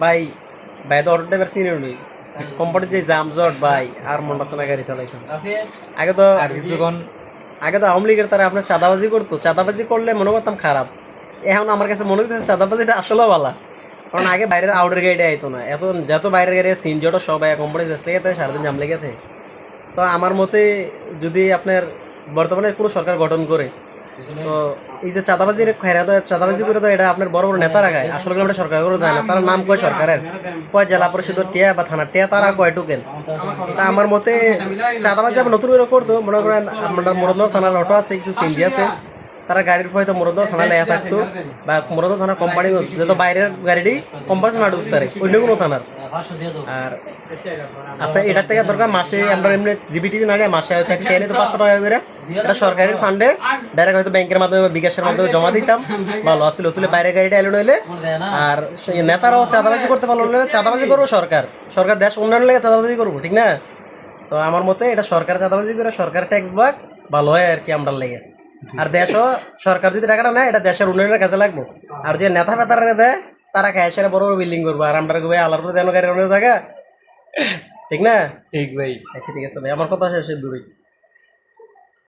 ভাই ভাই তো অটো ড্রাইভার সিনিয়র নই কোম্পানির যে জামজট ভাই আর মন আছে না গাড়ি চালাইতাম আগে তো আর কিছুক্ষণ আগে তো আওয়ামী লীগের তারা আপনার চাঁদাবাজি করতো চাঁদাবাজি করলে মনে করতাম খারাপ এখন আমার কাছে মনে হচ্ছে চাঁদাবাজিটা আসলেও ভালো কারণ আগে বাইরের আউটের গাড়ি আইতো না এখন যত বাইরের গাড়ি সিনজটও সবাই কোম্পানি বেশ লেগে সারাদিন জাম লেগে থাকে তো আমার মতে যদি আপনার বর্তমানে কোনো সরকার গঠন করে তো এই যে চাঁদাবাজির খায়রাত চাঁদাবাজি করে তো এটা আপনার বড় বড় নেতারা গায় আসলে এটা সরকার করে যায় না তার নাম কয় সরকারের কয় জেলা পরিষদের টিয়া বা থানার টিয়া তারা কয় টুকেন তা আমার মতে চাঁদাবাজি আবার নতুন করে করতো মনে করেন আপনার মোরদনগর থানার অটো আছে কিছু সিন্ডি আছে তারা গাড়ির হয়তো মোরদনগর থানা লেয়া থাকতো বা মোরদনগর থানা কোম্পানি যত বাইরের গাড়িটি কোম্পানি না ঢুকতে পারে অন্য কোনো থানার আর আপনার এটার থেকে দরকার মাসে আমরা এমনি জিবি না মাসে হয়তো একটা টেনে তো 500 টাকা করে এটা সরকারি ফান্ডে ডাইরেক্ট হয়তো ব্যাংকের মাধ্যমে বিকাশের মাধ্যমে জমা দিতাম ভালো আসছিল তুলে বাইরে গাড়িটা এলো নইলে আর নেতারাও চাঁদাবাজি করতে পারলো না চাঁদাবাজি করবো সরকার সরকার দেশ উন্নয়নের লেগে চাঁদাবাজি করবো ঠিক না তো আমার মতে এটা সরকার চাঁদাবাজি করে সরকার ট্যাক্স ব্লক ভালো হয় আর কি আমরা লেগে আর দেশও সরকার যদি টাকাটা নেয় এটা দেশের উন্নয়নের কাজে লাগবো আর যে নেতা ফেতারা দেয় তারা ক্যাশের বড় বড় বিল্ডিং করবো আর আমরা ভাই আলার প্রতি গাড়ি অনেক জায়গা ঠিক না ঠিক ভাই আচ্ছা ঠিক আছে ভাই আমার কথা শেষের দূরে